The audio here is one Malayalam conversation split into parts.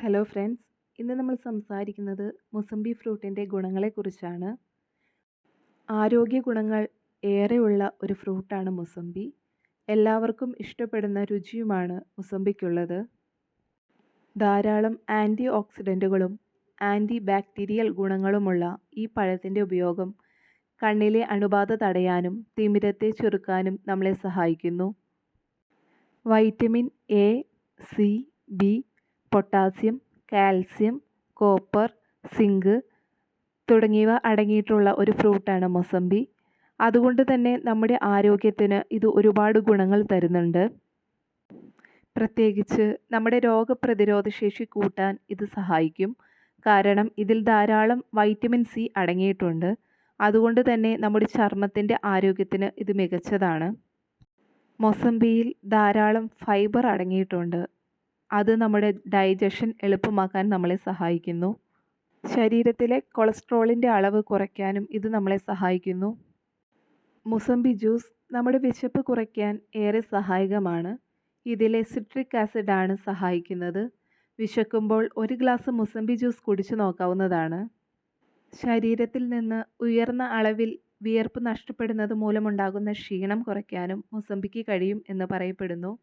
ഹലോ ഫ്രണ്ട്സ്, ഇന്ന് നമ്മൾ സംസാരിക്കുന്നത് മുസംബി ഫ്രൂട്ടിൻ്റെ ഗുണങ്ങളെക്കുറിച്ചാണ്. ആരോഗ്യ ഗുണങ്ങൾ ഏറെയുള്ള ഒരു ഫ്രൂട്ടാണ് മുസംബി. എല്ലാവർക്കും ഇഷ്ടപ്പെടുന്ന രുചിയുമാണ് മുസംബിക്കുള്ളത്. ധാരാളം ആൻറ്റി ഓക്സിഡൻറ്റുകളും ആൻറ്റി ബാക്ടീരിയൽ ഗുണങ്ങളുമുള്ള ഈ പഴത്തിൻ്റെ ഉപയോഗം കണ്ണിലെ അണുബാധ തടയാനും തിമിരത്തെ ചെറുക്കാനും നമ്മളെ സഹായിക്കുന്നു. Vitamin A, C, B, potassium, calcium, copper, zinc തുടങ്ങിയവ അടങ്ങിയിട്ടുള്ള ഒരു ഫ്രൂട്ടാണ് മൊസംബി. അതുകൊണ്ട് തന്നെ നമ്മുടെ ആരോഗ്യത്തിന് ഇത് ഒരുപാട് ഗുണങ്ങൾ തരുന്നുണ്ട്. പ്രത്യേകിച്ച് നമ്മുടെ രോഗപ്രതിരോധ ശേഷി കൂട്ടാൻ ഇത് സഹായിക്കും. കാരണം ഇതിൽ ധാരാളം വൈറ്റമിൻ സി അടങ്ങിയിട്ടുണ്ട്. അതുകൊണ്ട് തന്നെ നമ്മുടെ ചർമ്മത്തിൻ്റെ ആരോഗ്യത്തിന് ഇത് മികച്ചതാണ്. മൊസംബിയിൽ ധാരാളം ഫൈബർ അടങ്ങിയിട്ടുണ്ട്. അത് നമ്മുടെ ഡൈജഷൻ എളുപ്പമാക്കാൻ നമ്മളെ സഹായിക്കുന്നു. ശരീരത്തിലെ കൊളസ്ട്രോളിൻ്റെ അളവ് കുറയ്ക്കാനും ഇത് നമ്മളെ സഹായിക്കുന്നു. മുസംബി ജ്യൂസ് നമ്മുടെ വിശപ്പ് കുറയ്ക്കാൻ ഏറെ സഹായകമാണ്. ഇതിലെ സിട്രിക് ആസിഡാണ് സഹായിക്കുന്നത്. വിശക്കുമ്പോൾ ഒരു ഗ്ലാസ് മുസംബി ജ്യൂസ് കുടിച്ചു നോക്കാവുന്നതാണ്. ശരീരത്തിൽ നിന്ന് ഉയർന്ന അളവിൽ വിയർപ്പ് നഷ്ടപ്പെടുന്നത് മൂലമുണ്ടാകുന്ന ക്ഷീണം കുറയ്ക്കാനും മുസംബിക്ക് കഴിയും എന്ന് പറയപ്പെടുന്നു.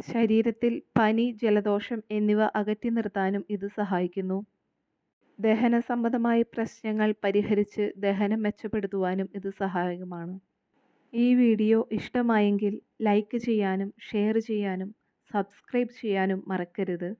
ശരീരത്തിൽ പനി, ജലദോഷം എന്നിവ അകറ്റി നിർത്താനും ഇത് സഹായിക്കുന്നു. ദഹന സംബന്ധമായ പ്രശ്നങ്ങൾ പരിഹരിച്ച് ദഹനം മെച്ചപ്പെടുത്തുവാനും ഇത് സഹായകമാണ്. ഈ വീഡിയോ ഇഷ്ടമായെങ്കിൽ ലൈക്ക് ചെയ്യാനും ഷെയർ ചെയ്യാനും സബ്സ്ക്രൈബ് ചെയ്യാനും മറക്കരുത്.